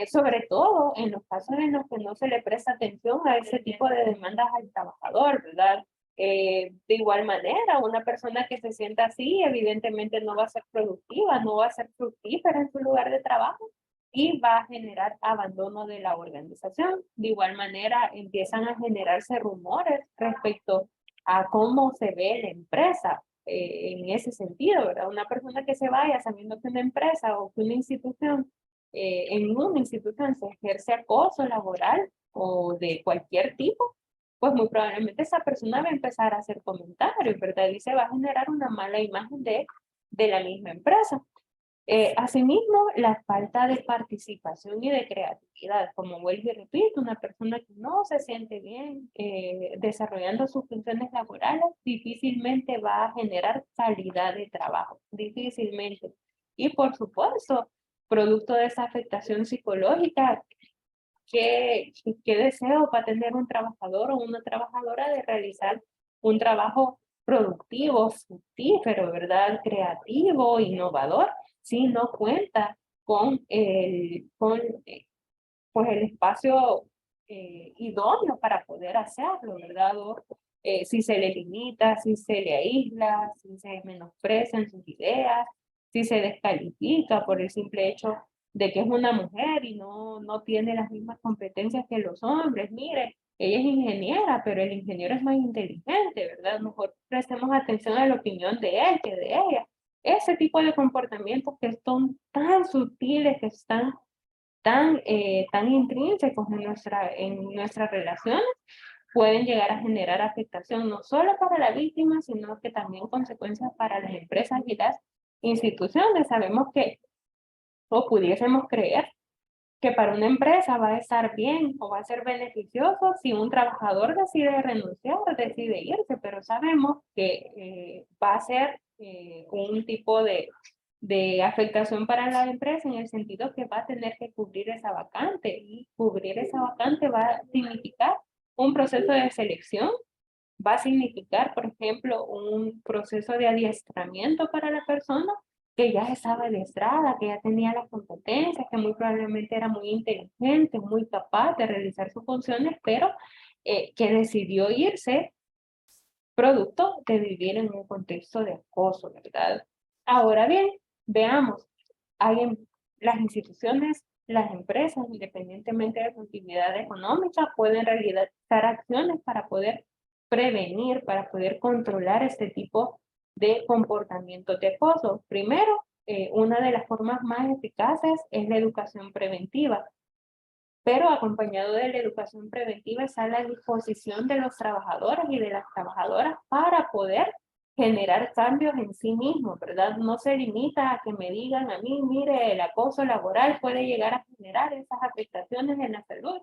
Sobre todo en los casos en los que no se le presta atención a ese tipo de demandas al trabajador, ¿verdad? De igual manera, una persona que se sienta así, evidentemente no va a ser productiva, no va a ser fructífera en su lugar de trabajo y va a generar abandono de la organización. De igual manera, empiezan a generarse rumores respecto a cómo se ve la empresa en ese sentido, ¿verdad? Una persona que se vaya sabiendo que una empresa o que una institución en una institución se ejerce acoso laboral o de cualquier tipo, pues muy probablemente esa persona va a empezar a hacer comentarios, ¿verdad? Y se va a generar una mala imagen de la misma empresa. Asimismo, la falta de participación y de creatividad, como vuelvo y repito, una persona que no se siente bien desarrollando sus funciones laborales, difícilmente va a generar calidad de trabajo, difícilmente. Y por supuesto, producto de esa afectación psicológica, ¿qué deseo va a tener un trabajador o una trabajadora de realizar un trabajo productivo, fructífero, ¿verdad? Creativo, innovador, si no cuenta con pues el espacio idóneo para poder hacerlo, ¿verdad? O, si se le limita, si se le aísla, si se menosprecian sus ideas, si se descalifica por el simple hecho de que es una mujer y no tiene las mismas competencias que los hombres. Mire, ella es ingeniera, pero el ingeniero es más inteligente, ¿verdad? Mejor prestemos atención a la opinión de él que de ella. Ese tipo de comportamientos que son tan sutiles, que están tan intrínsecos en nuestras relaciones, pueden llegar a generar afectación no solo para la víctima, sino que también consecuencias para las empresas y las instituciones. Sabemos que, o pudiésemos creer, que para una empresa va a estar bien o va a ser beneficioso si un trabajador decide renunciar, decide irse, pero sabemos que va a ser un tipo de afectación para la empresa en el sentido que va a tener que cubrir esa vacante, y cubrir esa vacante va a significar un proceso de selección, va a significar, por ejemplo, un proceso de adiestramiento para la persona que ya estaba adiestrada, que ya tenía las competencias, que muy probablemente era muy inteligente, muy capaz de realizar sus funciones, pero que decidió irse producto de vivir en un contexto de acoso, ¿verdad? Ahora bien, veamos, las instituciones, las empresas, independientemente de su actividad económica, pueden realizar acciones para poder prevenir, para poder controlar este tipo de comportamiento de acoso. Primero, una de las formas más eficaces es la educación preventiva, pero acompañado de la educación preventiva está la disposición de los trabajadores y de las trabajadoras para poder generar cambios en sí mismos, ¿verdad? No se limita a que me digan a mí, mire, el acoso laboral puede llegar a generar esas afectaciones en la salud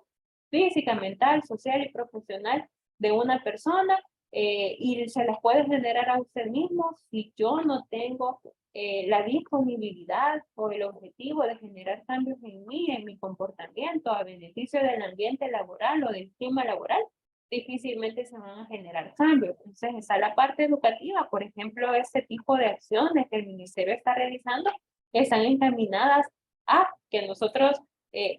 física, mental, social y profesional de una persona, y se las puede generar a usted mismo si yo no tengo la disponibilidad o el objetivo de generar cambios en mí, en mi comportamiento, a beneficio del ambiente laboral o del clima laboral, difícilmente se van a generar cambios. Entonces, está la parte educativa, por ejemplo, este tipo de acciones que el ministerio está realizando están encaminadas a que nosotros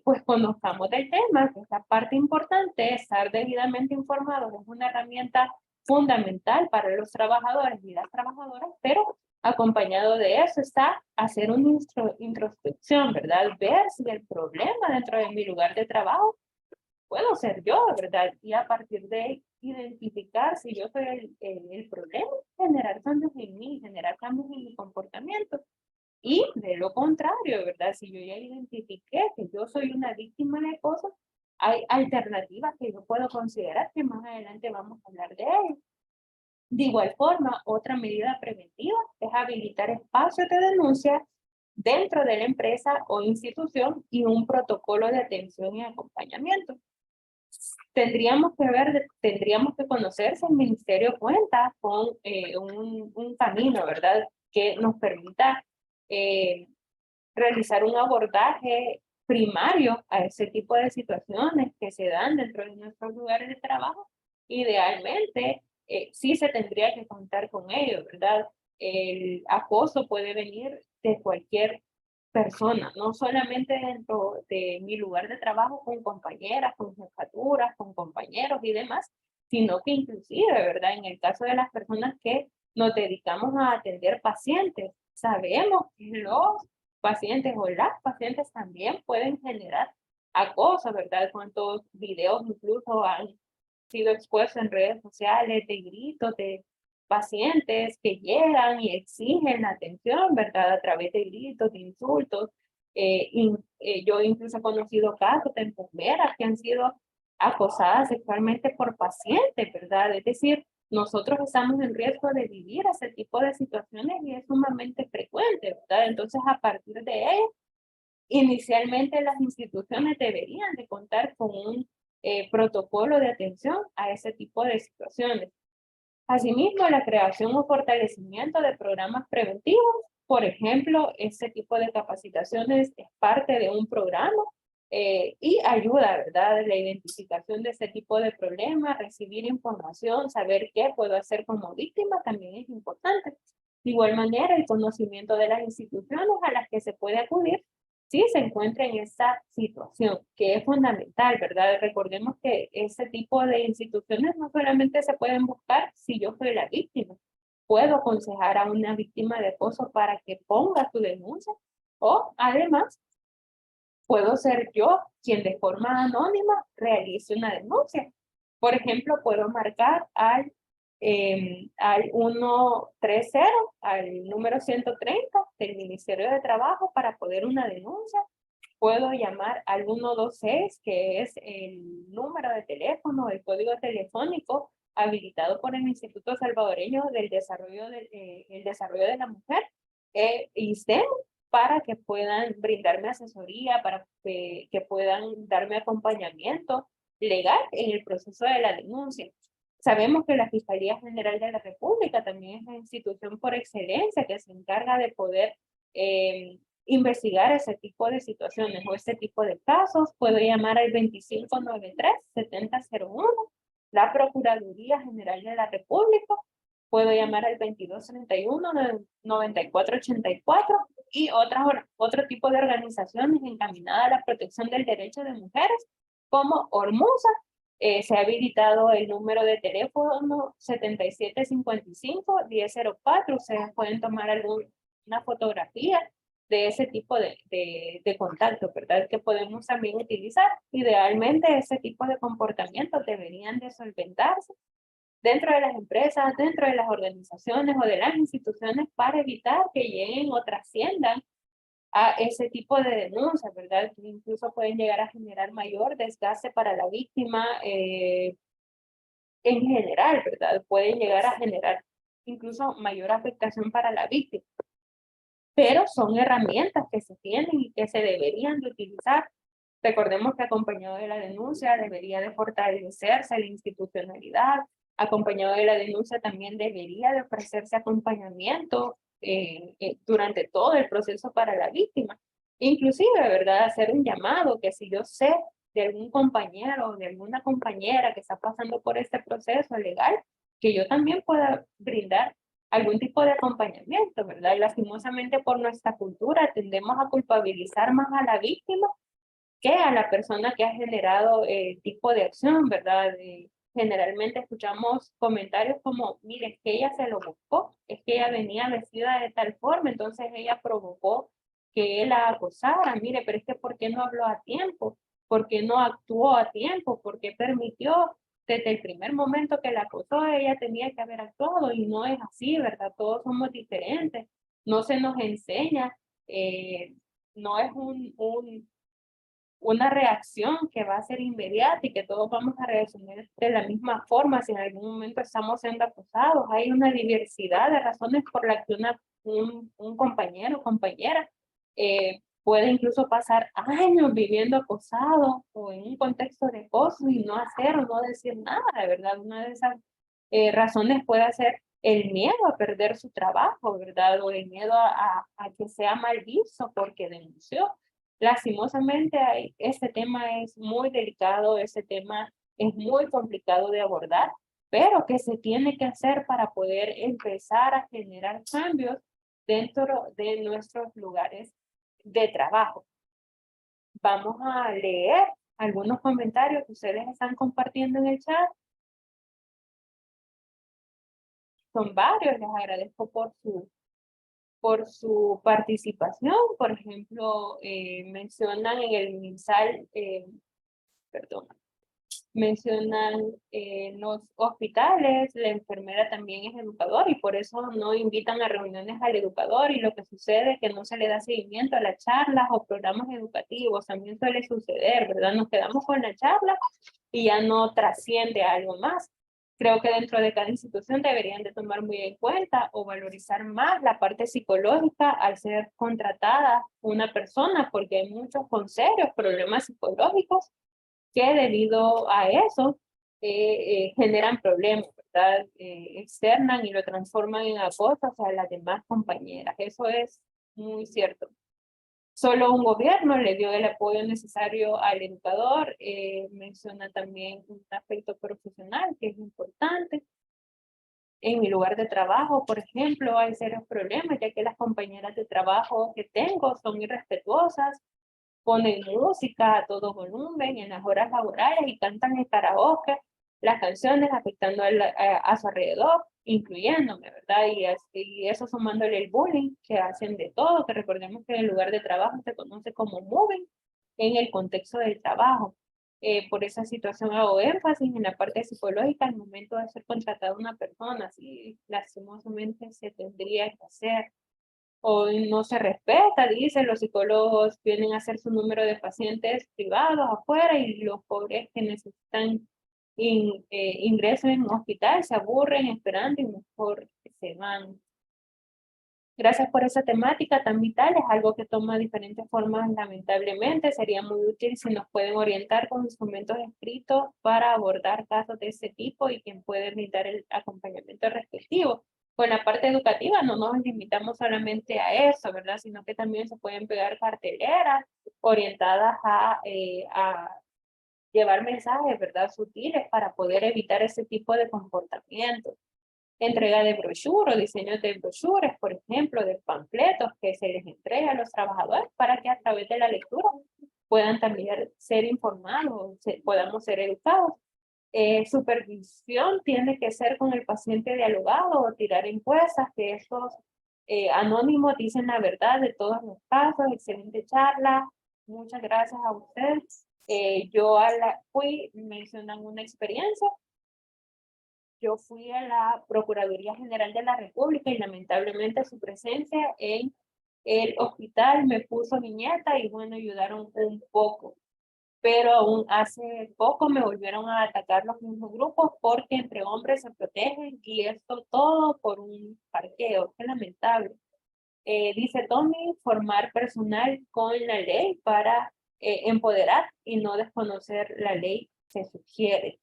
pues conozcamos del tema, que es la parte importante, estar debidamente informados es una herramienta fundamental para los trabajadores y las trabajadoras, pero acompañado de eso está hacer una introspección, ¿verdad? Ver si el problema dentro de mi lugar de trabajo puedo ser yo, ¿verdad? Y a partir de identificar si yo soy el problema, generar cambios en mí, generar cambios en mi comportamiento. Y de lo contrario, ¿verdad? Si yo ya identifiqué que yo soy una víctima de acoso, hay alternativas que yo puedo considerar que más adelante vamos a hablar de ellas. De igual forma, otra medida preventiva es habilitar espacios de denuncia dentro de la empresa o institución y un protocolo de atención y acompañamiento. Tendríamos que conocer si el ministerio cuenta con un camino, ¿verdad? Que nos permita eh, realizar un abordaje primario a ese tipo de situaciones que se dan dentro de nuestros lugares de trabajo. Idealmente, sí se tendría que contar con ello, ¿verdad? El acoso puede venir de cualquier persona, no solamente dentro de mi lugar de trabajo con compañeras, con jefaturas, con compañeros y demás, sino que inclusive, ¿verdad? En el caso de las personas que nos dedicamos a atender pacientes, sabemos que los pacientes o las pacientes también pueden generar acoso, ¿verdad? Cuántos videos incluso han sido expuestos en redes sociales de gritos de pacientes que llegan y exigen atención, ¿verdad? A través de gritos, de insultos. Yo incluso he conocido casos de enfermeras que han sido acosadas sexualmente por pacientes, ¿verdad? Es decir, nosotros estamos en riesgo de vivir ese tipo de situaciones y es sumamente frecuente, ¿verdad? Entonces, a partir de ello, inicialmente las instituciones deberían de contar con un protocolo de atención a ese tipo de situaciones. Asimismo, la creación o fortalecimiento de programas preventivos, por ejemplo, este tipo de capacitaciones es parte de un programa y ayuda, ¿verdad? La identificación de este tipo de problemas, recibir información, saber qué puedo hacer como víctima también es importante. De igual manera, el conocimiento de las instituciones a las que se puede acudir si se encuentra en esta situación, que es fundamental, ¿verdad? Recordemos que ese tipo de instituciones no solamente se pueden buscar si yo soy la víctima, puedo aconsejar a una víctima de acoso para que ponga su denuncia, o además puedo ser yo quien de forma anónima realice una denuncia. Por ejemplo, puedo marcar al 130, al número 130 del Ministerio de Trabajo para poder una denuncia. Puedo llamar al 126, que es el número de teléfono, el código telefónico habilitado por el Instituto Salvadoreño del Desarrollo el Desarrollo de la Mujer, ISDEM, para que puedan brindarme asesoría, para que puedan darme acompañamiento legal en el proceso de la denuncia. Sabemos que la Fiscalía General de la República también es la institución por excelencia que se encarga de poder investigar ese tipo de situaciones o este tipo de casos. Puedo llamar al 2593-7001, la Procuraduría General de la República. Puedo llamar al 2231-9484 y otro tipo de organizaciones encaminadas a la protección del derecho de mujeres, como Ormusa. Se ha habilitado el número de teléfono 7755-1004. Ustedes pueden tomar una fotografía de ese tipo de contacto, ¿verdad? Que podemos también utilizar. Idealmente, ese tipo de comportamientos deberían de solventarse dentro de las empresas, dentro de las organizaciones o de las instituciones para evitar que lleguen o trasciendan a ese tipo de denuncias, ¿verdad? Que incluso pueden llegar a generar mayor desgaste para la víctima en general, ¿verdad? Pueden llegar a generar incluso mayor afectación para la víctima. Pero son herramientas que se tienen y que se deberían de utilizar. Recordemos que acompañado de la denuncia debería de fortalecerse la institucionalidad, acompañado de la denuncia también debería de ofrecerse acompañamiento durante todo el proceso para la víctima. Inclusive, ¿verdad? Hacer un llamado que si yo sé de algún compañero o de alguna compañera que está pasando por este proceso legal, que yo también pueda brindar algún tipo de acompañamiento, ¿verdad? Lastimosamente por nuestra cultura tendemos a culpabilizar más a la víctima que a la persona que ha generado el tipo de acción, ¿verdad? Generalmente escuchamos comentarios como, mire, es que ella se lo buscó, es que ella venía vestida de tal forma, entonces ella provocó que él la acosara, mire, pero es que ¿por qué no habló a tiempo? ¿Por qué no actuó a tiempo? ¿Por qué permitió? Desde el primer momento que la acosó, ella tenía que haber actuado y no es así, ¿verdad? Todos somos diferentes, no se nos enseña, no es una reacción que va a ser inmediata y que todos vamos a reaccionar de la misma forma si en algún momento estamos siendo acosados. Hay una diversidad de razones por las que un compañero o compañera puede incluso pasar años viviendo acosado o en un contexto de acoso y no hacer o no decir nada, de verdad. Una de esas razones puede ser el miedo a perder su trabajo, ¿verdad? O el miedo a que sea mal visto porque denunció. Lastimosamente, este tema es muy delicado, este tema es muy complicado de abordar, pero que se tiene que hacer para poder empezar a generar cambios dentro de nuestros lugares de trabajo. Vamos a leer algunos comentarios que ustedes están compartiendo en el chat. Son varios, les agradezco por su participación. Por ejemplo, mencionan en el MinSal, perdón, mencionan en los hospitales, la enfermera también es educador y por eso no invitan a reuniones al educador y lo que sucede es que no se le da seguimiento a las charlas o programas educativos, también suele suceder, ¿verdad? Nos quedamos con la charla y ya no trasciende a algo más. Creo que dentro de cada institución deberían de tomar muy en cuenta o valorizar más la parte psicológica al ser contratada una persona, porque hay muchos con serios problemas psicológicos que debido a eso generan problemas, ¿verdad? Externan y lo transforman en acoso hacia las demás compañeras. Eso es muy cierto. Solo un gobierno le dio el apoyo necesario al educador. Menciona también un aspecto profesional que es importante. En mi lugar de trabajo, por ejemplo, hay serios problemas, ya que las compañeras de trabajo que tengo son irrespetuosas, ponen música a todo volumen en las horas laborales y cantan en karaoke las canciones afectando a su alrededor, incluyéndome, ¿verdad? Y eso sumándole el bullying que hacen de todo, que recordemos que en el lugar de trabajo se conoce como moving en el contexto del trabajo. Por esa situación hago énfasis en la parte psicológica al momento de ser contratada una persona, si lastimosamente se tendría que hacer o no se respeta, dice, los psicólogos vienen a hacer su número de pacientes privados afuera y los pobres que necesitan ingreso en un hospital se aburren esperando y mejor se van. Gracias por esa temática tan vital, es algo que toma diferentes formas lamentablemente. Sería muy útil si nos pueden orientar con instrumentos escritos para abordar casos de ese tipo y quien puede brindar el acompañamiento respectivo. Con la parte educativa no nos limitamos solamente a eso, ¿verdad? Sino que también se pueden pegar carteleras orientadas a llevar mensajes, ¿verdad? Sutiles para poder evitar ese tipo de comportamientos. Entrega de brochuras o diseños de brochures, por ejemplo, de panfletos que se les entrega a los trabajadores para que a través de la lectura puedan también ser informados, podamos ser educados. Supervisión tiene que ser con el paciente dialogado o tirar encuestas, que estos anónimos dicen la verdad de todos los casos. Excelente charla. Muchas gracias a ustedes. Yo mencionan una experiencia. Yo fui a la Procuraduría General de la República y lamentablemente su presencia en el hospital me puso mi nieta y bueno, ayudaron un poco. Pero aún hace poco me volvieron a atacar los mismos grupos porque entre hombres se protegen y esto todo por un parqueo. Qué lamentable. Dice Tommy, formar personal con la ley para empoderar y no desconocer la ley se sugiere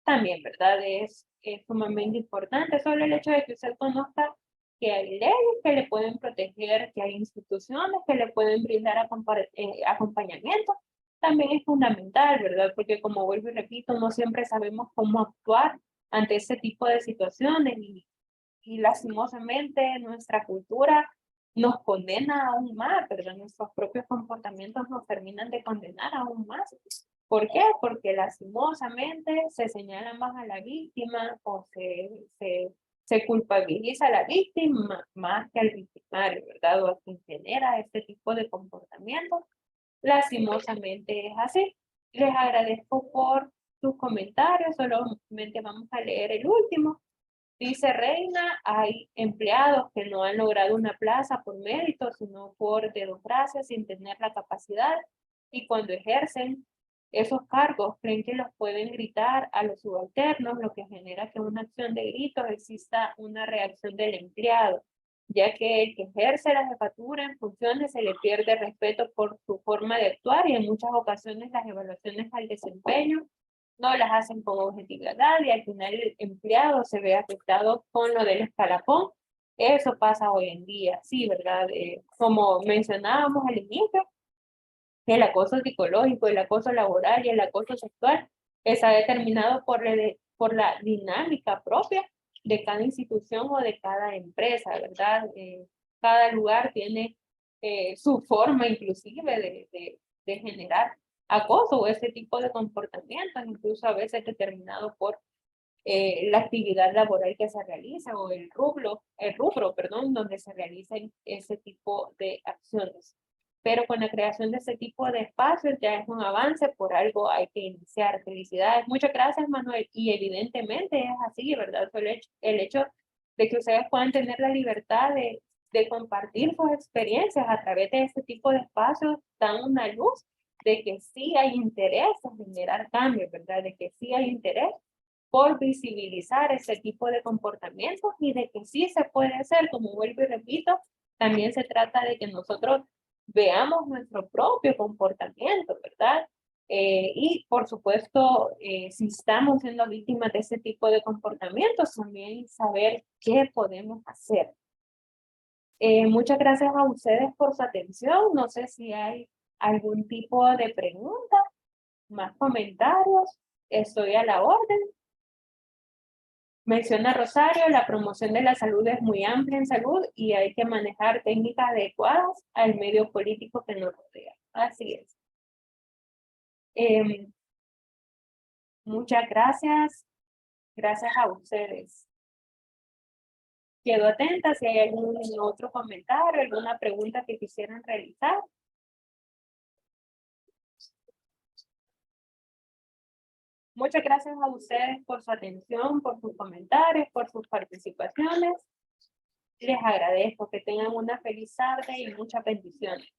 también, ¿verdad? Es sumamente importante solo el hecho de que usted conozca que hay leyes que le pueden proteger, que hay instituciones que le pueden brindar acompañamiento, también es fundamental, ¿verdad? Porque como vuelvo y repito, no siempre sabemos cómo actuar ante ese tipo de situaciones y lastimosamente nuestra cultura nos condena aún más, ¿verdad? Nuestros propios comportamientos nos terminan de condenar aún más. ¿Por qué? Porque lastimosamente se señala más a la víctima o se culpabiliza a la víctima más que al victimario, ¿verdad? O a quien genera este tipo de comportamientos. Lastimosamente es así. Les agradezco por sus comentarios, solamente vamos a leer el último. Dice Reina, hay empleados que no han logrado una plaza por mérito, sino por dedocracia sin tener la capacidad y cuando ejercen esos cargos creen que los pueden gritar a los subalternos, lo que genera que una acción de gritos exista una reacción del empleado, ya que el que ejerce la jefatura en funciones se le pierde respeto por su forma de actuar y en muchas ocasiones las evaluaciones al desempeño no las hacen con objetividad y al final el empleado se ve afectado con lo del escalafón. Eso pasa hoy en día, sí, ¿verdad? Como mencionábamos al inicio, el acoso psicológico, el acoso laboral y el acoso sexual está determinado por la dinámica propia de cada institución o de cada empresa, ¿verdad? Cada lugar tiene su forma inclusive de generar acoso o ese tipo de comportamientos, incluso a veces determinado por la actividad laboral que se realiza o el rubro, perdón, donde se realicen ese tipo de acciones. Pero con la creación de ese tipo de espacios ya es un avance, por algo hay que iniciar. Felicidades. Muchas gracias, Manuel. Y evidentemente es así, ¿verdad? Solo el hecho de que ustedes puedan tener la libertad de compartir sus experiencias a través de este tipo de espacios dan una luz de que sí hay interés en generar cambios, ¿verdad? De que sí hay interés por visibilizar ese tipo de comportamientos y de que sí se puede hacer, como vuelvo y repito, también se trata de que nosotros veamos nuestro propio comportamiento, ¿verdad? Y por supuesto, si estamos siendo víctimas de ese tipo de comportamientos, también saber qué podemos hacer. Muchas gracias a ustedes por su atención. No sé si hay algún tipo de pregunta, más comentarios. Estoy a la orden. Menciona Rosario, la promoción de la salud es muy amplia en salud y hay que manejar técnicas adecuadas al medio político que nos rodea. Así es. Muchas gracias. Gracias a ustedes. Quedo atenta si hay algún otro comentario, alguna pregunta que quisieran realizar. Muchas gracias a ustedes por su atención, por sus comentarios, por sus participaciones. Les agradezco que tengan una feliz tarde y muchas bendiciones.